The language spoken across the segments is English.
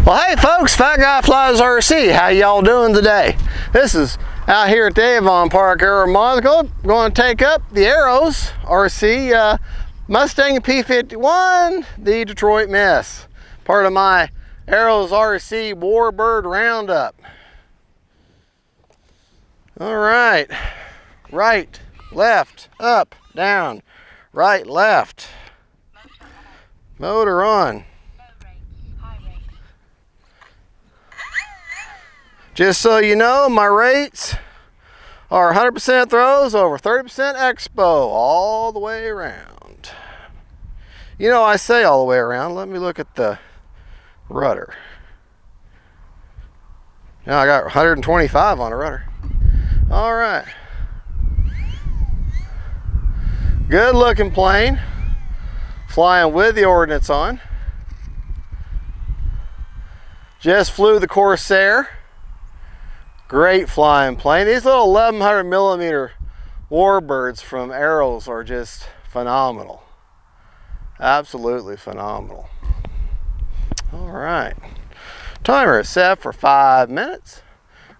Well, hey folks, Fat Guy Flies RC, how y'all doing today? This is out here at the Avon Park Aero Monaco. Going to take up the Arrows RC Mustang P-51, the Detroit Miss. Part of my Arrows RC Warbird Roundup. All right, right, left, up, down, right, left. Motor on. Just so you know, my rates are 100% throws over 30% expo all the way around. You know, I say all the way around. Let me look at the rudder. Now I got 125 on the rudder. All right. Good looking plane. Flying with the ordnance on. Just flew the Corsair. Great flying plane. These little 1100 millimeter warbirds from Arrows are just phenomenal. Absolutely phenomenal. All right. Timer is set for 5 minutes.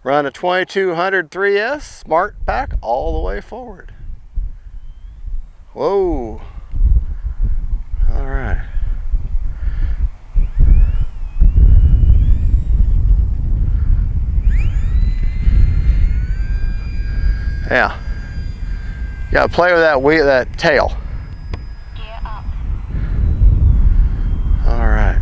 Run a 2200 3S Smart Pack all the way forward. Whoa. All right. Yeah, you gotta play with that wheel, that tail. Gear up. All right.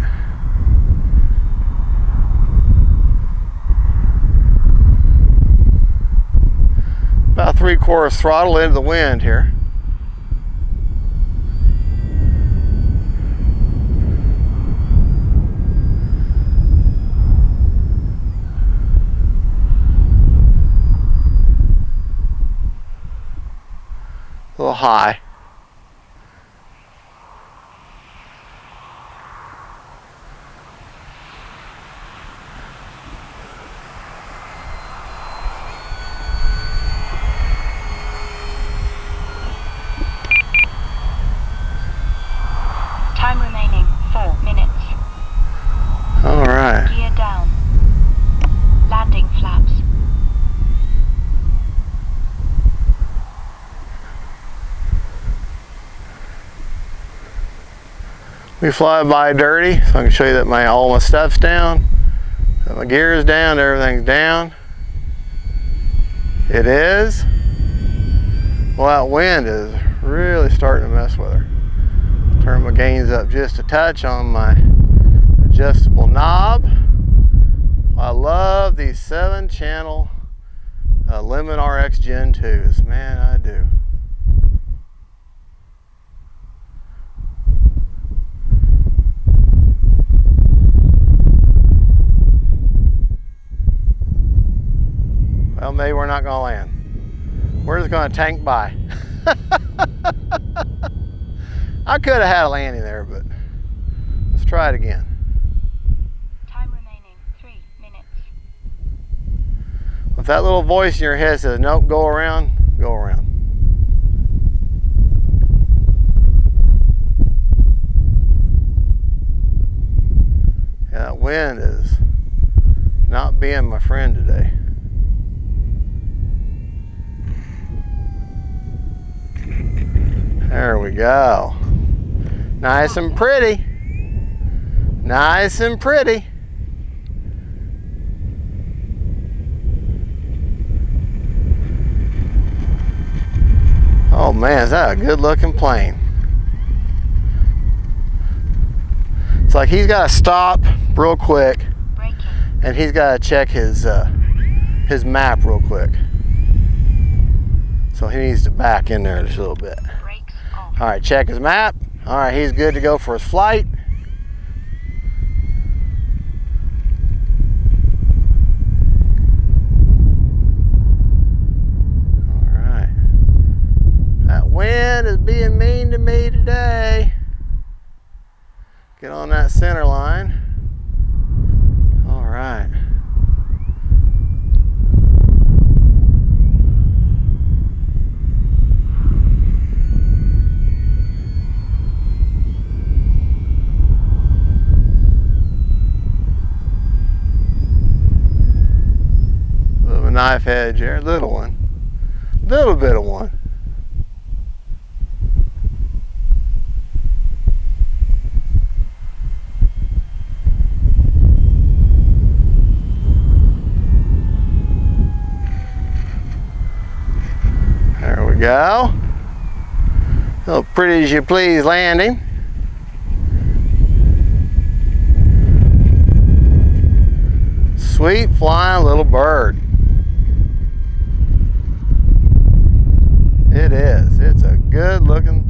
About 3/4 throttle into the wind here. A little high. Time remaining 4 minutes. All right. Gear down. Landing flaps. We fly by dirty, so I can show you that all my stuff's down, that my gear's down, everything's down. It is. Well, that wind is really starting to mess with her. Turn my gains up just a touch on my adjustable knob. I love these 7-channel Lemon RX Gen 2s. Man, I do. Well, maybe we're not going to land. We're just going to tank by. I could have had a landing there, but let's try it again. Time remaining 3 minutes. If that little voice in your head says, nope, go around, go around. Yeah, that wind is not being my friend today. There we go. Nice and pretty. Nice and pretty. Oh man, is that a good looking plane? It's like he's got to stop real quick. Braking. And he's got to check his map real quick. So he needs to back in there just a little bit. Brakes off. All right, check his map. All right, he's good to go for his flight. All right. That wind is being mean to me today. Get on that center line. All right. knife edge there, little one. Little bit of one. There we go. A little pretty as you please landing. Sweet flying little bird. It is. It's a good looking,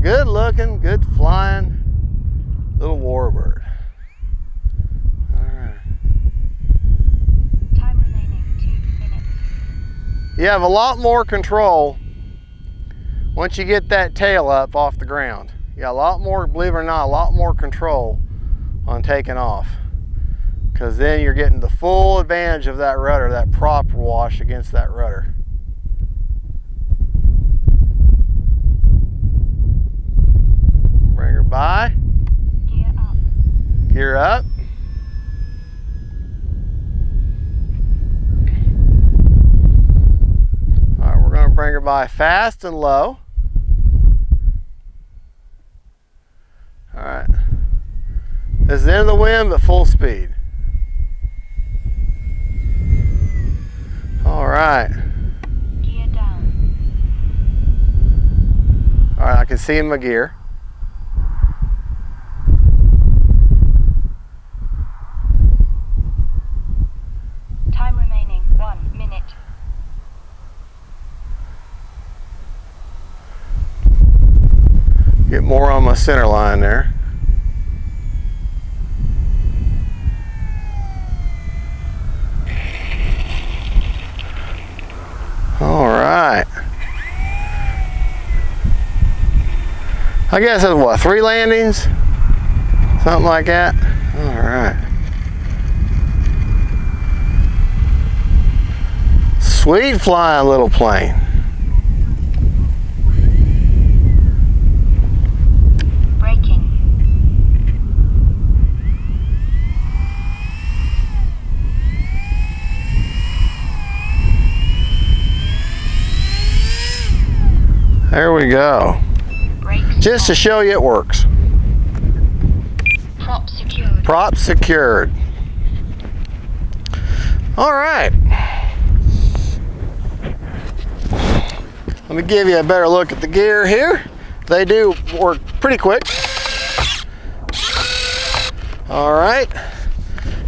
good flying little warbird. Alright. Time remaining 2 minutes. You have a lot more control once you get that tail up off the ground. You got a lot more, believe it or not, a lot more control on taking off. Because then you're getting the full advantage of that rudder, that prop wash against that rudder. Bring her by. Gear up. Gear up. All right, we're going to bring her by fast and low. All right. This is in the wind, but full speed. All right. Gear down. All right, I can see my gear. Time remaining 1 minute. Get more on my center line there. All right. I guess it's what, 3 landings? Something like that. All right. Sweet flying little plane. Braking. There we go. Brakes. Just to show you it works. Prop secured. Prop secured. All right. Let me give you a better look at the gear here. They do work pretty quick. All right.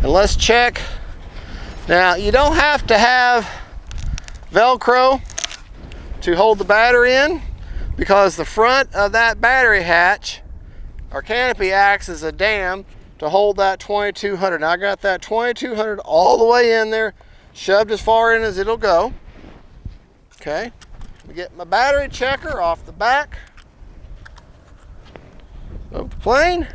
And let's check. Now, you don't have to have Velcro to hold the battery in, because the front of that battery hatch or canopy acts as a dam to hold that 2200. Now I got that 2200 all the way in there, shoved as far in as it'll go. Okay, let me get my battery checker off the back of the plane.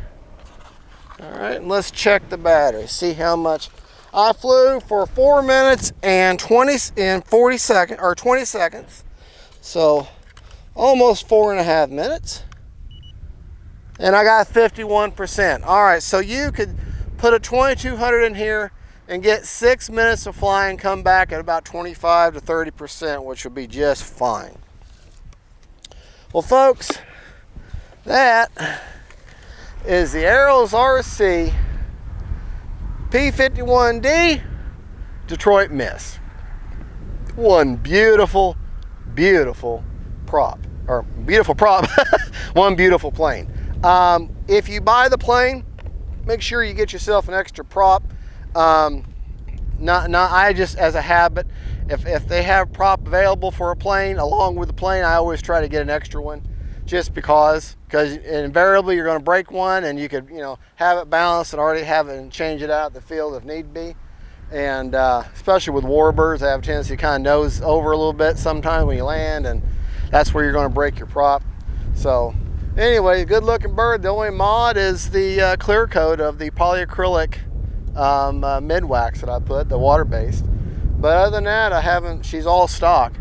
All right, and let's check the battery, see how much. I flew for 4 minutes and 20 seconds. So almost 4.5 minutes. And I got 51%. All right, so you could put a 2200 in here and get 6 minutes of flying, come back at about 25 to 30%, which would be just fine. Well, folks, that is the Arrows RC P-51D Detroit Miss. One beautiful prop, or beautiful prop, one beautiful plane. If you buy the plane, make sure you get yourself an extra prop. I just, as a habit, if they have prop available for a plane along with the plane, I always try to get an extra one, just because invariably you're going to break one, and you could, have it balanced and already have it and change it out in the field if need be. And especially with warbirds, they have a tendency to kind of nose over a little bit sometimes when you land, and that's where you're going to break your prop. So anyway, good looking bird. The only mod is the clear coat of the polyacrylic mid wax that I put, the water based. But other than that, she's all stock.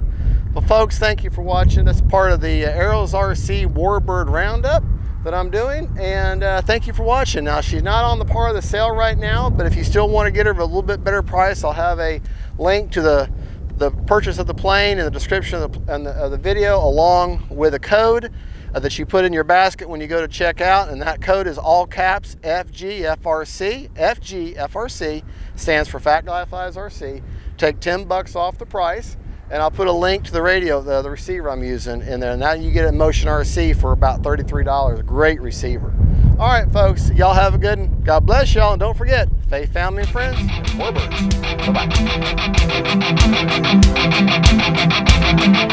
Well, folks, thank you for watching. That's part of the Arrows RC Warbird Roundup that I'm doing, and thank you for watching. Now, she's not on the part of the sale right now, but if you still want to get her for a little bit better price, I'll have a link to the the purchase of the plane in the description of the video, along with a code that you put in your basket when you go to check out, and that code is all caps FGFRC. FGFRC stands for Fat Guy Flies RC. Take $10 off the price, and I'll put a link to the radio, the receiver I'm using in there. Now you get a Motion RC for about $33. A great receiver. All right, folks, y'all have a good one. God bless y'all, and don't forget, faith, family, and friends, and 4 birds. Bye-bye.